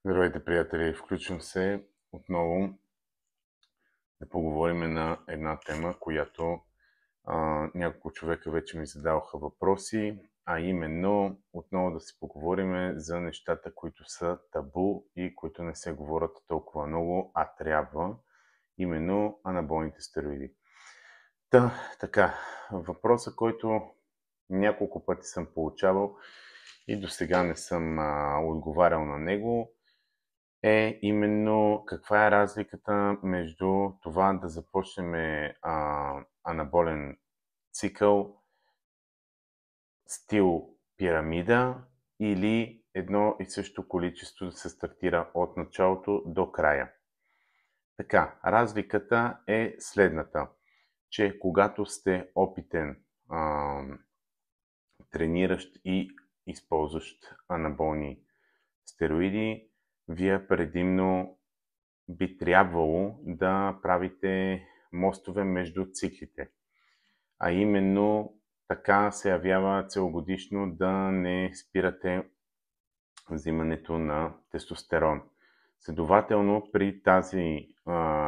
Здравейте, приятели! Включвам се отново да поговорим на една тема, която няколко човека вече ми задаваха въпроси, а именно отново да си поговорим за нещата, които са табу и които не се говорят толкова много, а трябва, именно анаболните стероиди. Така, въпросът, който няколко пъти съм получавал и до сега не съм отговарял на него, е именно каква е разликата между това да започнем анаболен цикъл стил пирамида или едно и също количество да се стартира от началото до края. Така, разликата е следната, че когато сте опитен трениращ и използващ анаболни стероиди, вие предимно би трябвало да правите мостове между циклите. А именно така се явява целогодишно да не спирате взимането на тестостерон. Следователно, при тази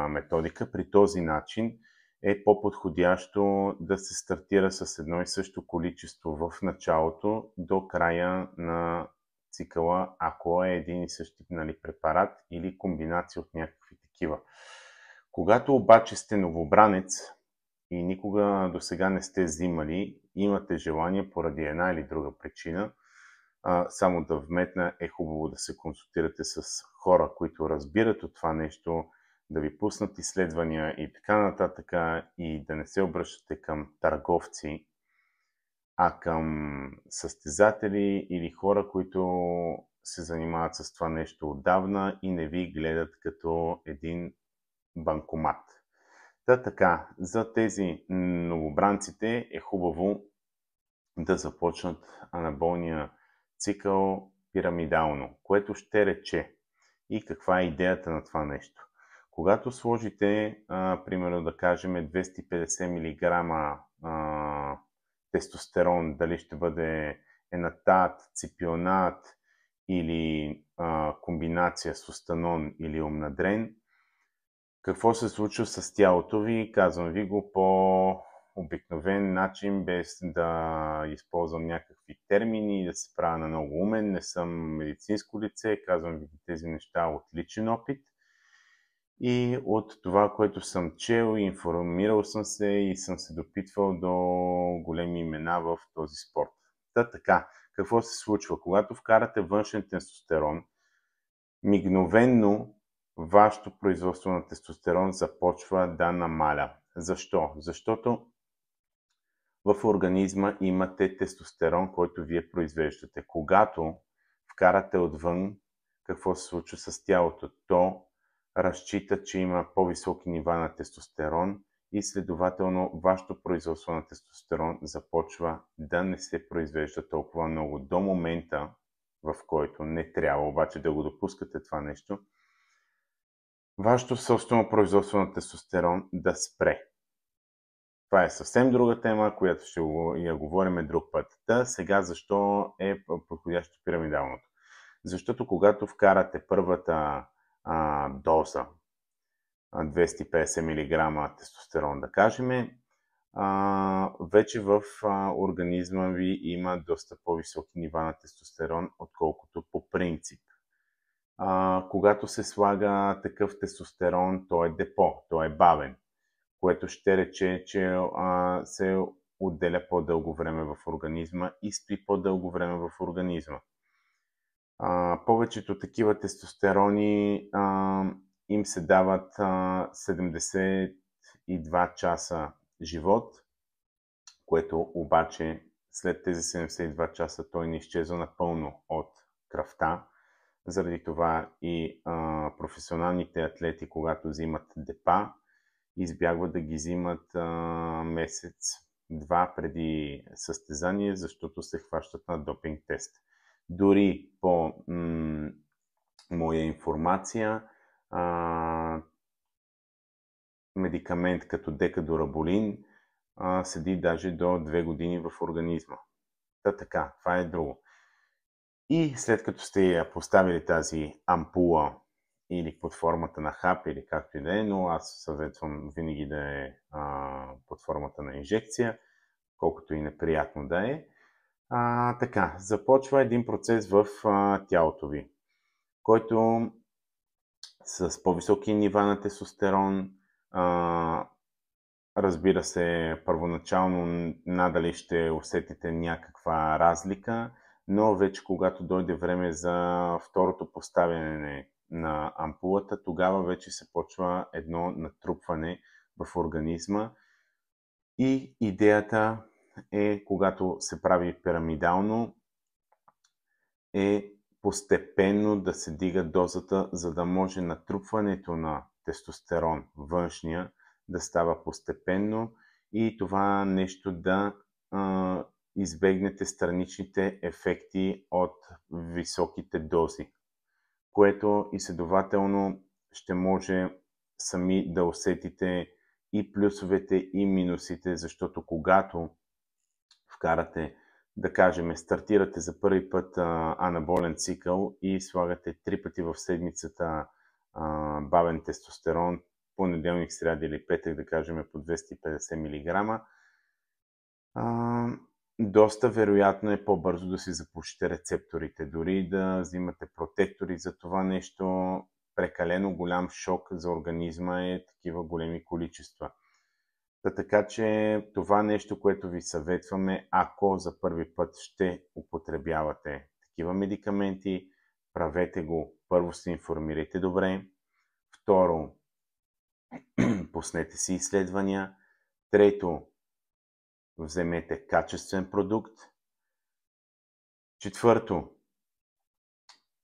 методика, при този начин е по-подходящо да се стартира с едно и също количество в началото до края на цикъла, ако е един и същи препарат или комбинация от някакви такива. Когато обаче сте новобранец и никога до сега не сте взимали, имате желание поради една или друга причина, само да вметна, е хубаво да се консултирате с хора, които разбират от това нещо, да ви пуснат изследвания и така нататък, и да не се обръщате към търговци, а към състезатели или хора, които се занимават с това нещо отдавна и не ви гледат като един банкомат. Така, за тези новобранците е хубаво да започнат анаболния цикъл пирамидално, което ще рече и каква е идеята на това нещо. Когато сложите, примерно да кажем 250 мг тестостерон, дали ще бъде енатат, ципионат или комбинация с останон или омнадрен, какво се случва с тялото ви? Казвам ви го по обикновен начин, без да използвам някакви термини и да се правя на много умен. Не съм медицинско лице, казвам ви тези неща от личен опит и от това, което съм чел, информирал съм се и съм се допитвал до големи имена в този спорт. Така, какво се случва? Когато вкарате външен тестостерон, мигновенно вашето производство на тестостерон започва да намаля. Защо? Защото в организма имате тестостерон, който вие произвеждате. Когато вкарате отвън, какво се случва с тялото? То разчита, че има по-високи нива на тестостерон и следователно вашето производство на тестостерон започва да не се произвежда толкова много до момента, в който не трябва обаче да го допускате това нещо, вашето собствено производство на тестостерон да спре. Това е съвсем друга тема, която ще я говорим друг път. Сега защо е подходящо пирамидалното? Защото когато вкарате първата доза, 250 мг тестостерон да кажем, вече в организма ви има доста по-високи нива на тестостерон, отколкото по принцип. Когато се слага такъв тестостерон, той е депо, той е бавен, което ще рече, че се отделя по-дълго време в организма и спи по-дълго време в организма. Повечето такива тестостерони им се дават 72 часа живот, което обаче след тези 72 часа той не изчезва напълно от кръвта. Заради това и професионалните атлети, когато взимат депа, избягват да ги взимат месец-два преди състезание, защото се хващат на допинг тест. Дори по моя информация, медикамент като декадораболин седи даже до 2 години в организма. Така, това е друго. И след като сте я поставили тази ампула или под формата на хап, или както и да е, но аз съветвам винаги да е под формата на инжекция, колкото и неприятно да е. Така, започва един процес в тялото ви, който с по-високи нива на тестостерон, разбира се, първоначално надали ще усетите някаква разлика, но вече когато дойде време за второто поставяне на ампулата, тогава вече се почва едно натрупване в организма. И идеята е, когато се прави пирамидално, е постепенно да се дига дозата, за да може натрупването на тестостерон, външния, да става постепенно и това нещо да избегнете страничните ефекти от високите дози, което и следователно ще може сами да усетите и плюсовете, и минусите, защото когато вкарате, да кажем, стартирате за първи път анаболен цикъл и слагате 3 пъти в седмицата бавен тестостерон, понеделник, сряда или петък, да кажем, по 250 мг, доста вероятно е по-бързо да си запушите рецепторите, дори да взимате протектори за това нещо. Прекалено голям шок за организма е такива големи количества. Така че това нещо, което ви съветваме, ако за първи път ще употребявате такива медикаменти, правете го. Първо се информирайте добре. Второ, пуснете си изследвания. Трето, вземете качествен продукт. Четвърто,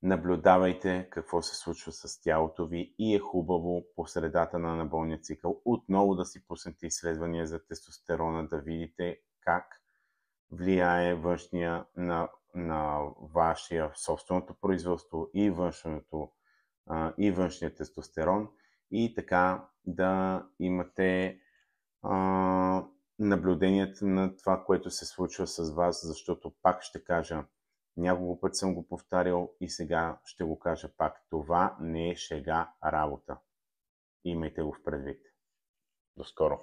наблюдавайте какво се случва с тялото ви и е хубаво по средата на анаболния цикъл отново да си пуснете изследвания за тестостерона, да видите как влияе външния на вашия собственото производство и външния тестостерон и така да имате наблюдението на това, което се случва с вас, защото пак ще кажа, няколко път съм го повтарял и сега ще го кажа пак. Това не е шега работа. Имайте го в предвид. До скоро!